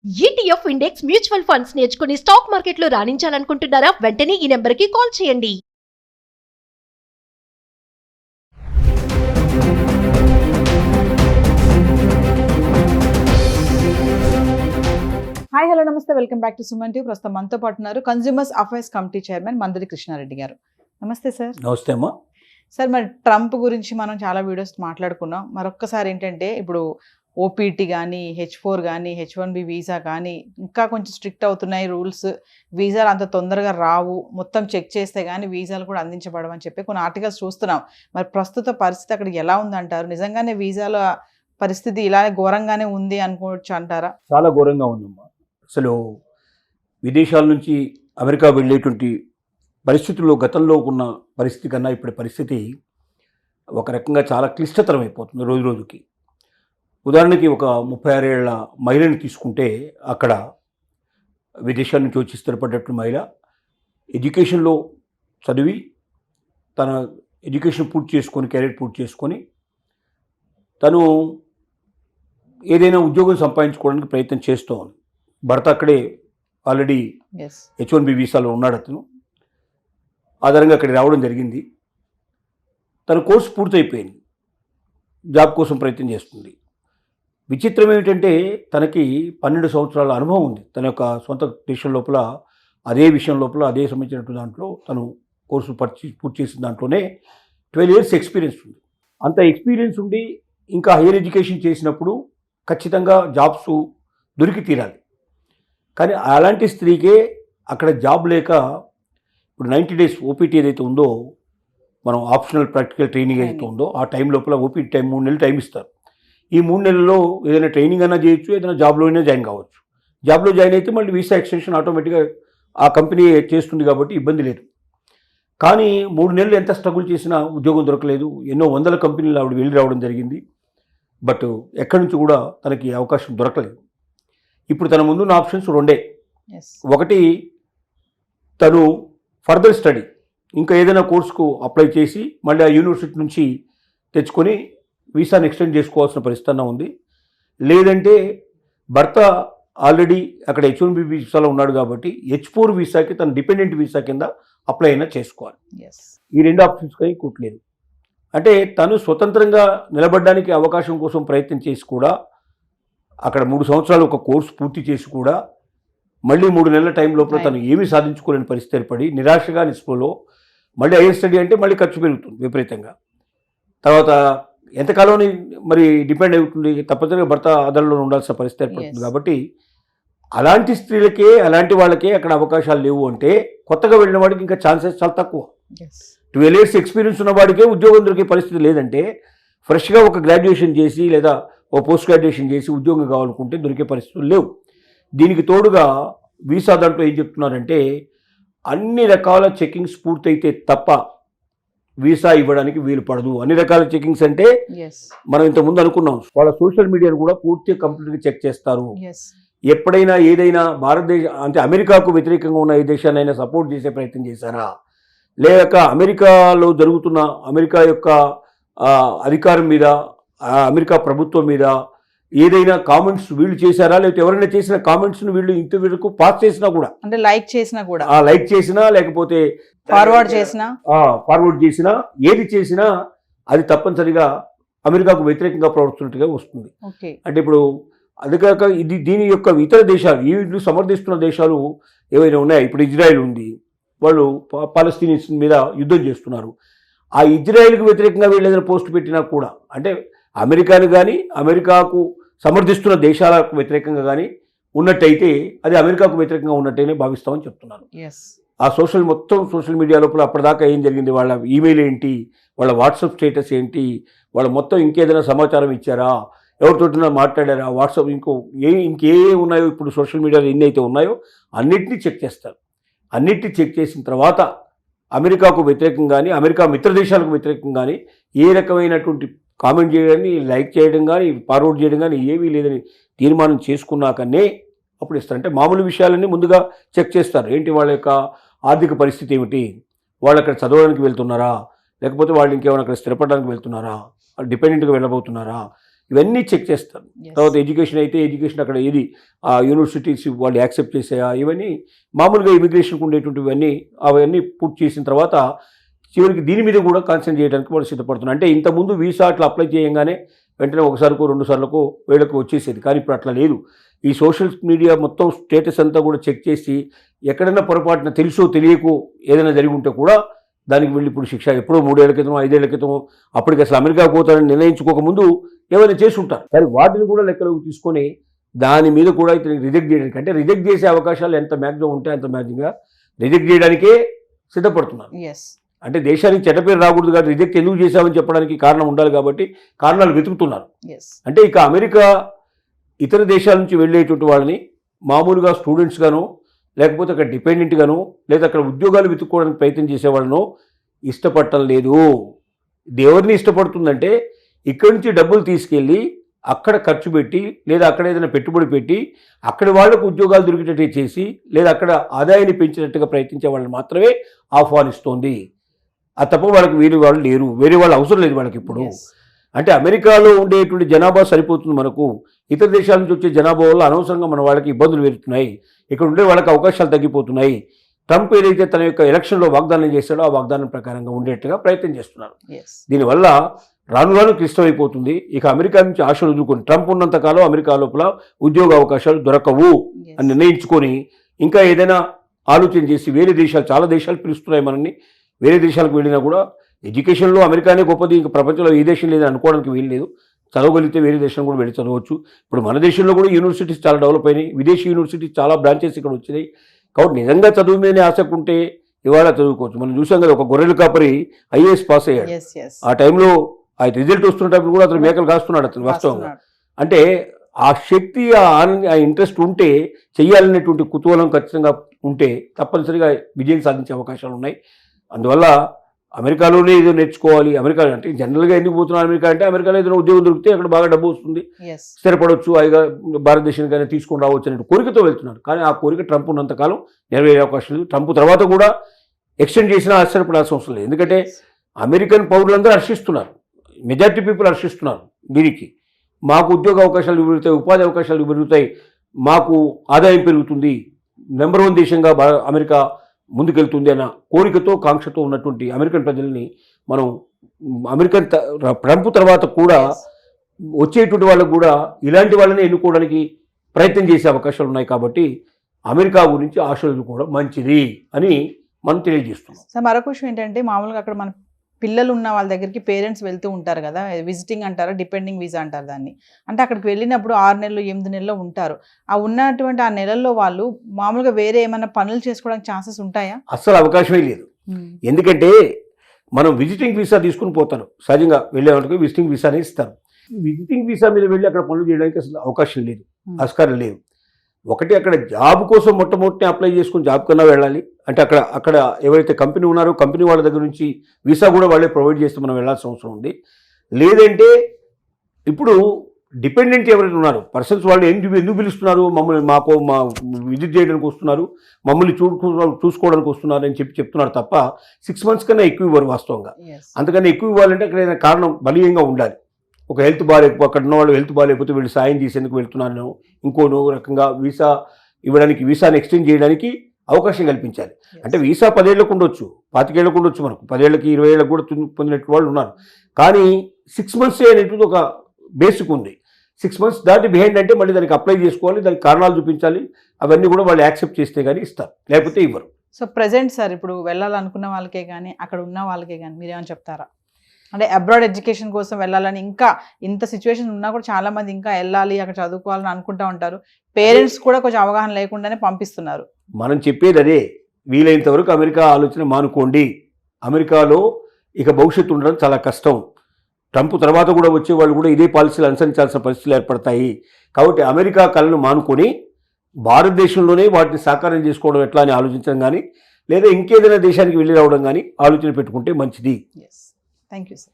ETF index mutual funds నేర్చుకుని stock మార్కెట్లో రాణించాలనుకుంటున్నారా? వెంటనే ఈ నెంబర్కి కాల్ చేయండి. హాయ్ హలో నమస్తే, welcome back to Suman TV. ప్రస్తుతం మనతో పాటు ఉన్నారు consumers affairs committee chairman Mandari Krishna Reddy గారు. నమస్తే సార్. నమస్తే అమ్మా. సార్, మరి ట్రంప్ గురించి మనం చాలా వీడియోస్ మాట్లాడుకున్నాం. మరొక్కసారి ఏంటంటే ఇప్పుడు ఓపీటీ కానీ, H4 కానీ, H1B వీసా కానీ ఇంకా కొంచెం స్ట్రిక్ట్ అవుతున్నాయి రూల్స్. వీసాలు అంత తొందరగా రావు, మొత్తం చెక్ చేస్తే కానీ వీసాలు కూడా అందించబడవని చెప్పి కొన్ని ఆర్టికల్స్ చూస్తున్నాం. మరి ప్రస్తుత పరిస్థితి అక్కడ ఎలా ఉందంటారు? నిజంగానే వీసాల పరిస్థితి ఇలానే ఘోరంగానే ఉంది అనుకోవచ్చు అంటారా? చాలా ఘోరంగా ఉందమ్మా. అసలు విదేశాల నుంచి అమెరికా వెళ్ళేటువంటి పరిస్థితుల్లో గతంలో ఉన్న పరిస్థితి కన్నా ఇప్పుడు పరిస్థితి ఒక రకంగా చాలా క్లిష్టతరం అయిపోతుంది రోజు రోజుకి. ఉదాహరణకి ఒక 36 ఏళ్ల మహిళని తీసుకుంటే, అక్కడ విదేశాల నుంచి వచ్చి స్థిరపడ్డట్టు మహిళ ఎడ్యుకేషన్లో చదివి తన ఎడ్యుకేషన్ పూర్తి చేసుకొని, కెరీర్ పూర్తి చేసుకొని తను ఏదైనా ఉద్యోగం సంపాదించుకోవడానికి ప్రయత్నం చేస్తూ ఉంది. భర్త అక్కడే ఆల్రెడీ H1B వీసాలో ఉన్నాడు. అతను ఆధారంగా అక్కడికి రావడం జరిగింది. తన కోర్సు పూర్తయిపోయింది, జాబ్ కోసం ప్రయత్నం చేస్తుంది. విచిత్రం ఏమిటంటే తనకి 12 సంవత్సరాల అనుభవం ఉంది. తన యొక్క సొంత దేశం లోపల అదే విషయం లోపల అదే సంబంధించినటువంటి దాంట్లో తను కోర్సు పూర్తి చేసిన దాంట్లోనే 12 years ఎక్స్పీరియన్స్ ఉంది. అంత ఎక్స్పీరియన్స్ ఉండి ఇంకా హైయర్ ఎడ్యుకేషన్ చేసినప్పుడు ఖచ్చితంగా జాబ్స్ దొరికి తీరాలి. కానీ అలాంటి స్త్రీకే అక్కడ జాబ్ లేక ఇప్పుడు 90 days ఓపీటీ ఏదైతే ఉందో, మనం ఆప్షనల్ ప్రాక్టికల్ ట్రైనింగ్ ఏదైతే ఉందో ఆ టైం లోపల ఓపీటీ టైం 3 నెలలు టైం ఇస్తారు. ఈ 3 నెలల్లో ఏదైనా ట్రైనింగ్ అయినా చేయొచ్చు, ఏదైనా జాబ్లోనే జాయిన్ కావచ్చు. జాబ్లో జాయిన్ అయితే మళ్ళీ వీసా ఎక్స్టెన్షన్ ఆటోమేటిక్గా ఆ కంపెనీ చేస్తుంది కాబట్టి ఇబ్బంది లేదు. కానీ 3 నెలలు ఎంత స్ట్రగుల్ చేసినా ఉద్యోగం దొరకలేదు. ఎన్నో వందల కంపెనీలు ఆవిడ వెళ్ళి రావడం జరిగింది. బట్ ఎక్కడి నుంచి కూడా తనకి అవకాశం దొరకలేదు. ఇప్పుడు తన ముందున్న ఆప్షన్స్ 2. ఒకటి, తను ఫర్దర్ స్టడీ ఇంకా ఏదైనా కోర్సుకు అప్లై చేసి మళ్ళీ ఆ యూనివర్సిటీ నుంచి తెచ్చుకొని వీసాను ఎక్స్టెండ్ చేసుకోవాల్సిన పరిస్థితి ఉంది. లేదంటే భర్త ఆల్రెడీ అక్కడ H1B వీసాలో ఉన్నాడు కాబట్టి H4 వీసాకి తన డిపెండెంట్ వీసా కింద అప్లై అయినా చేసుకోవాలి. ఈ 2 ఆప్షన్స్ కానీ కూట్లేదు. అంటే తను స్వతంత్రంగా నిలబడడానికి అవకాశం కోసం ప్రయత్నం చేసి కూడా అక్కడ 3 సంవత్సరాలు ఒక కోర్సు పూర్తి చేసి కూడా మళ్ళీ 3 నెలల టైం లోపల తను ఏమీ సాధించుకోలేని పరిస్థితి ఏర్పడి నిరాశగా నిస్పృహలో మళ్ళీ హైయర్ స్టడీ అంటే మళ్ళీ ఖర్చు పెరుగుతుంది విపరీతంగా. తర్వాత ఎంతకాలం మరి డిపెండ్ అవుతుంది, తప్పనిసరిగా భర్త ఆధారంలో ఉండాల్సిన పరిస్థితి ఏర్పడుతుంది. కాబట్టి అలాంటి స్త్రీలకే, అలాంటి వాళ్ళకే అక్కడ అవకాశాలు లేవు అంటే కొత్తగా వెళ్ళిన వాడికి ఇంకా ఛాన్సెస్ చాలా తక్కువ. 12 years ఎక్స్పీరియన్స్ ఉన్న వాడికే ఉద్యోగం దొరికే పరిస్థితి లేదంటే ఫ్రెష్గా ఒక గ్రాడ్యుయేషన్ చేసి లేదా ఒక పోస్ట్ గ్రాడ్యుయేషన్ చేసి ఉద్యోగం కావాలనుకుంటే దొరికే పరిస్థితులు లేవు. దీనికి తోడుగా వీసా దాంట్లో ఏం చెప్తున్నారంటే అన్ని రకాల చెకింగ్స్ పూర్తయితే తప్ప వీసా ఇవ్వడానికి వీలు పడదు. అన్ని రకాల చెకింగ్స్ అంటే మనం ఇంతకుముందు అనుకున్నాం, వాళ్ళ సోషల్ మీడియాను కూడా పూర్తిగా కంప్లీట్గా చెక్ చేస్తారు. ఎప్పుడైనా ఏదైనా భారతదేశం అంటే అమెరికాకు వ్యతిరేకంగా ఉన్న ఏ దేశాన్నైనా సపోర్ట్ చేసే ప్రయత్నం చేశారా, లేక అమెరికాలో జరుగుతున్న అమెరికా యొక్క అధికారం మీద, అమెరికా ప్రభుత్వం మీద ఏదైనా కామెంట్స్ వీళ్ళు చేశారా, లేకపోతే ఎవరైనా చేసిన కామెంట్స్ను వీళ్ళు ఇంతవరకు పాస్ చేసినా కూడా, అంటే లైక్ చేసినా లేకపోతే ఫార్వర్డ్ చేసినా ఏది చేసినా అది తప్పనిసరిగా అమెరికాకు వ్యతిరేకంగా ప్రవర్తిస్తున్నట్టుగా వస్తుంది. అంటే ఇప్పుడు అది కాక దీని యొక్క ఇతర దేశాలు, వీళ్ళు సమర్థిస్తున్న దేశాలు ఏవైనా ఉన్నాయా? ఇప్పుడు ఇజ్రాయెల్ ఉంది, వాళ్ళు పాలస్తీనియన్స్ మీద యుద్ధం చేస్తున్నారు. ఆ ఇజ్రాయెల్కి వ్యతిరేకంగా వీళ్ళు ఏదైనా పోస్ట్ పెట్టినా కూడా, అంటే అమెరికాను కానీ అమెరికాకు సమర్థిస్తున్న దేశాలకు వ్యతిరేకంగా కానీ ఉన్నట్టయితే అది అమెరికాకు వ్యతిరేకంగా ఉన్నట్టయినే భావిస్తామని చెప్తున్నారు. ఆ సోషల్ మీడియా లోపల అప్పటిదాకా ఏం జరిగింది, వాళ్ళ ఈమెయిల్ ఏంటి, వాళ్ళ వాట్సాప్ స్టేటస్ ఏంటి, వాళ్ళ మొత్తం ఇంకేదైనా సమాచారం ఇచ్చారా, ఎవరితోటినా మాట్లాడారా, వాట్సాప్ ఇంకే ఉన్నాయో ఇప్పుడు సోషల్ మీడియాలో ఎన్ని అయితే ఉన్నాయో అన్నిటినీ చెక్ చేస్తారు. అన్నిటినీ చెక్ చేసిన తర్వాత అమెరికాకు వ్యతిరేకంగా కానీ అమెరికా మిత్ర దేశాలకు వ్యతిరేకంగా కానీ ఏ రకమైనటువంటి కామెంట్ చేయడాన్ని, లైక్ చేయడం కానీ, ఫార్వర్డ్ చేయడం కానీ ఏమీ లేదని తీర్మానం చేసుకున్నాకనే అప్పుడు ఇస్తారు. అంటే మామూలు విషయాలన్నీ ముందుగా చెక్ చేస్తారు. ఏంటి, వాళ్ళ యొక్క ఆర్థిక పరిస్థితి ఏమిటి, వాళ్ళు అక్కడ చదవడానికి వెళ్తున్నారా, లేకపోతే వాళ్ళు ఇంకేమైనా అక్కడ స్థిరపడడానికి వెళ్తున్నారా, డిపెండెంట్గా వెళ్ళబోతున్నారా, ఇవన్నీ చెక్ చేస్తారు. Yes. తర్వాత ఎడ్యుకేషన్ అయితే ఎడ్యుకేషన్ అక్కడ ఏది ఆ యూనివర్సిటీస్ వాళ్ళు యాక్సెప్ట్ చేసాయా, ఇవన్నీ మామూలుగా ఇమిగ్రేషన్కి ఉండేటువంటివన్నీ అవన్నీ పూర్తి చేసిన తర్వాత చివరికి దీని మీద కూడా కాన్సన్ట్రేట్ చేయడానికి వాళ్ళు సిద్ధపడుతున్నారు. అంటే ఇంతకుముందు వీసా అట్లా అప్లై చేయగానే వెంటనే ఒకసారికో 2 సార్లకో వీళ్ళకు వచ్చేసేది, కానీ ఇప్పుడు అట్లా లేదు. ఈ సోషల్ మీడియా మొత్తం స్టేటస్ అంతా కూడా చెక్ చేసి ఎక్కడైనా పొరపాటున తెలుసో తెలియకో ఏదైనా జరిగి ఉంటే కూడా దానికి వీళ్ళు ఇప్పుడు శిక్ష ఎప్పుడో 3 ఏళ్ల క్రితం 5 ఏళ్ల క్రితం అప్పటికి అసలు అమెరికా పోతారని నిర్ణయించుకోకముందు ఏమైనా చేసి ఉంటారు. కానీ వాటిని కూడా లెక్కలోకి తీసుకొని దాని మీద కూడా ఇతనికి రిజెక్ట్ చేయడానికి, అంటే రిజెక్ట్ చేసే అవకాశాలు ఎంత మ్యాక్సిమం ఉంటే అంత మ్యాక్సిమంగా రిజెక్ట్ చేయడానికే సిద్ధపడుతున్నారు. Yes. అంటే దేశానికి చెడ్డ పేరు రాకూడదు కాబట్టి రిజెక్ట్ ఎందుకు చేశామని చెప్పడానికి కారణం ఉండాలి కాబట్టి కారణాలు వెతుకుతున్నారు. Yes. అంటే ఇక అమెరికా ఇతర దేశాల నుంచి వెళ్ళేటువంటి వాళ్ళని మామూలుగా స్టూడెంట్స్ గాను లేకపోతే అక్కడ డిపెండెంట్ గాను లేదా అక్కడ ఉద్యోగాలు వెతుక్కోవడానికి ప్రయత్నం చేసేవాళ్ళను ఇష్టపడటం లేదు. ఇది ఎవరిని ఇష్టపడుతుందంటే ఇక్కడి నుంచి డబ్బులు తీసుకెళ్ళి అక్కడ ఖర్చు పెట్టి లేదా అక్కడ ఏదైనా పెట్టుబడి పెట్టి అక్కడ వాళ్లకు ఉద్యోగాలు దొరికేటట్టు చేసి లేదా అక్కడ ఆదాయాన్ని పెంచినట్టుగా ప్రయత్నించే వాళ్ళని మాత్రమే ఆహ్వానిస్తోంది. ఆ తప్ప వాళ్ళకి వేరే వాళ్ళు లేరు, వేరే వాళ్ళు అవసరం లేదు వాళ్ళకి ఇప్పుడు. Yes. అంటే అమెరికాలో ఉండేటువంటి జనాభా సరిపోతుంది మనకు, ఇతర దేశాల నుంచి వచ్చే జనాభా వల్ల అనవసరంగా మన వాళ్ళకి ఇబ్బందులు పెరుగుతున్నాయి, ఇక్కడ ఉండే వాళ్ళకి అవకాశాలు తగ్గిపోతున్నాయి. ట్రంప్ ఏదైతే తన యొక్క ఎలక్షన్లో వాగ్దానం చేశాడో ఆ వాగ్దానం ప్రకారంగా ఉండేట్టుగా ప్రయత్నం చేస్తున్నారు. Yes. దీనివల్ల రాను రాను క్లిష్టమైపోతుంది. ఇక అమెరికా నుంచి ఆశలు వదులుకొని ట్రంప్ ఉన్నంతకాలం అమెరికా లోపల ఉద్యోగ అవకాశాలు దొరకవు Yes. అని నిర్ణయించుకొని ఇంకా ఏదైనా ఆలోచన చేసి వేరే దేశాలు, చాలా దేశాలు పిలుస్తున్నాయి మనల్ని, వేరే దేశాలకు వెళ్ళినా కూడా ఎడ్యుకేషన్లో అమెరికానే గొప్పది, ఇంకా ప్రపంచంలో ఏ దేశం లేదని అనుకోవడానికి వీలు లేదు. చదవగలిగితే వేరే దేశం కూడా వెళ్ళి చదవచ్చు. ఇప్పుడు మన దేశంలో కూడా యూనివర్సిటీస్ చాలా డెవలప్ అయినాయి, విదేశీ యూనివర్సిటీస్ చాలా బ్రాంచెస్ ఇక్కడ వచ్చినాయి. కాబట్టి నిజంగా చదువు మీదనే ఆసక్తి ఉంటే ఇవాళ చదువుకోవచ్చు. మనం చూసాం కదా, ఒక గొర్రెల కాపరి ఐఏఎస్ పాస్ అయ్యాడు. Yes. Yes. ఆ టైంలో ఆ రిజల్ట్ వస్తున్నప్పుడు కూడా అతను మేకలు కాస్తున్నాడు అతను వాస్తవంగా. అంటే ఆ శక్తి, ఆ ఇంట్రెస్ట్ ఉంటే, చెయ్యాలనేటువంటి కుతూహలం ఖచ్చితంగా ఉంటే తప్పనిసరిగా విజయం సాధించే అవకాశాలు ఉన్నాయి. అందువల్ల అమెరికాలోనే ఏదో నేర్చుకోవాలి, అమెరికా అంటే జనరల్గా ఎందుకు పోతున్నారు అమెరికా అంటే అమెరికాలో ఏదైనా ఉద్యోగం దొరికితే అక్కడ బాగా డబ్బు వస్తుంది, Yes. స్థిరపడవచ్చు, హాయిగా భారతదేశానికైనా తీసుకొని రావచ్చు అనే కోరికతో వెళ్తున్నారు. కానీ ఆ కోరిక ట్రంప్ ఉన్నంతకాలం నెరవేరే అవకాశం లేదు. ట్రంప్ తర్వాత కూడా ఎక్స్టెండ్ చేసినా ఆశ్చర్యపడాల్సిన అవసరం లేదు. ఎందుకంటే అమెరికన్ పౌరులందరూ హర్షిస్తున్నారు, మెజారిటీ పీపుల్ హర్షిస్తున్నారు దీనికి. మాకు ఉద్యోగ అవకాశాలు పెరుగుతాయి, ఉపాధి అవకాశాలు పెరుగుతాయి, మాకు ఆదాయం పెరుగుతుంది, నెంబర్ 1 దేశంగా అమెరికా ముందుకెళ్తుంది అన్న కోరికతో, కాంక్షతో ఉన్నటువంటి అమెరికన్ ప్రజల్ని మనం అమెరికన్ ట్రంప్ తర్వాత కూడా Yes. వచ్చేటువంటి వాళ్ళకు కూడా ఇలాంటి వాళ్ళని ఎన్నుకోవడానికి ప్రయత్నం చేసే అవకాశాలు ఉన్నాయి. కాబట్టి అమెరికా గురించి ఆశలు కూడా మంచిది అని మనం తెలియజేస్తున్నాం. సో మరొక విషయం ఏంటంటే, మామూలుగా అక్కడ మన పిల్లలు ఉన్న వాళ్ళ దగ్గరికి పేరెంట్స్ వెళ్తూ ఉంటారు కదా, విజిటింగ్ అంటారా, డిపెండింగ్ వీసా అంటారు దాన్ని. అంటే అక్కడికి వెళ్ళినప్పుడు 6 నెలలు 8 నెలలు ఉంటారు. ఆ ఉన్నటువంటి ఆ నెలల్లో వాళ్ళు మామూలుగా వేరే ఏమైనా పనులు చేసుకోవడానికి ఛాన్సెస్ ఉంటాయా? అస్సలు అవకాశమే లేదు. ఎందుకంటే మనం విజిటింగ్ వీసా తీసుకుని పోతారు, సహజంగా వెళ్ళే వాళ్ళకి విజిటింగ్ వీసానే ఇస్తారు. విజిటింగ్ వీసా మీద వెళ్ళి అక్కడ పనులు చేయడానికి అసలు అవకాశం లేదు, ఆస్కారం లేదు. ఒకటి అక్కడ జాబ్ కోసం మొట్టమొదటి అప్లై చేసుకుని జాబ్ కన్నా వెళ్ళాలి. అంటే అక్కడ ఎవరైతే కంపెనీ ఉన్నారో కంపెనీ వాళ్ళ దగ్గర నుంచి వీసా కూడా వాళ్ళే ప్రొవైడ్ చేస్తే మనం వెళ్ళాల్సిన అవసరం ఉంది. లేదంటే ఇప్పుడు డిపెండెంట్ ఎవరైతే ఉన్నారో పర్సన్స్, వాళ్ళు ఎందుకు పిలుస్తున్నారు, మమ్మల్ని మా విజిట్ చేయడానికి వస్తున్నారు, మమ్మల్ని చూసుకోవడానికి వస్తున్నారు అని చెప్తున్నారు తప్ప 6 months కన్నా ఎక్కువ ఇవ్వరు వాస్తవంగా. Yes. అంతకన్నా ఎక్కువ ఇవ్వాలంటే అక్కడ ఏదైనా కారణం బలీయంగా ఉండాలి. ఒక హెల్త్ బాగాలేకపోతే, అక్కడ ఉన్న వాళ్ళు హెల్త్ బాగాలేకపోతే వీళ్ళు సాయం చేసేందుకు వెళ్తున్నాను, ఇంకోనో రకంగా వీసా ఇవ్వడానికి, వీసాని ఎక్స్టెండ్ చేయడానికి అవకాశం కల్పించాలి. అంటే వీసా 10 ఏళ్లకు ఉండొచ్చు, 25 ఏళ్లకు ఉండొచ్చు, మనకు 10 ఏళ్ళకి 20 ఏళ్ళకు కూడా పొందినట్టు వాళ్ళు ఉన్నారు. కానీ 6 months అనేటువంటి ఒక బేసిక్ ఉంది. 6 months దాటి బిహైండ్ అంటే మళ్ళీ దానికి అప్లై చేసుకోవాలి, దానికి కారణాలు చూపించాలి. అవన్నీ కూడా వాళ్ళు యాక్సెప్ట్ చేస్తే కానీ ఇస్తారు, లేకపోతే ఇవ్వరు. సో ప్రెజెంట్ సార్, ఇప్పుడు వెళ్ళాలనుకున్న వాళ్ళకే కానీ అక్కడ ఉన్న వాళ్ళకే కానీ మీరేమైనా చెప్తారా? అంటే అబ్రాడ్ ఎడ్యుకేషన్ కోసం వెళ్ళాలని, ఇంకా ఇంత సిచ్యువేషన్ ఉన్నా కూడా చాలా మంది ఇంకా వెళ్ళాలి, అక్కడ చదువుకోవాలని అనుకుంటా ఉంటారు. పేరెంట్స్ కూడా కొంచెం అవగాహన లేకుండానే పంపిస్తున్నారు. మనం చెప్పేది అదే, వీలైనంత వరకు అమెరికా ఆలోచన మానుకోండి. అమెరికాలో ఇక భవిష్యత్తు ఉండడం చాలా కష్టం. ట్రంప్ తర్వాత కూడా వచ్చే వాళ్ళు కూడా ఇదే పాలసీలు అనుసరించాల్సిన పరిస్థితులు ఏర్పడతాయి. కాబట్టి అమెరికా కళను మానుకొని భారతదేశంలోనే వాటిని సాకారం చేసుకోవడం ఎట్లా అని ఆలోచించడం కానీ, లేదా ఇంకేదైనా దేశానికి వెళ్ళి రావడం కానీ ఆలోచన పెట్టుకుంటే మంచిది. Yes. Thank you, sir.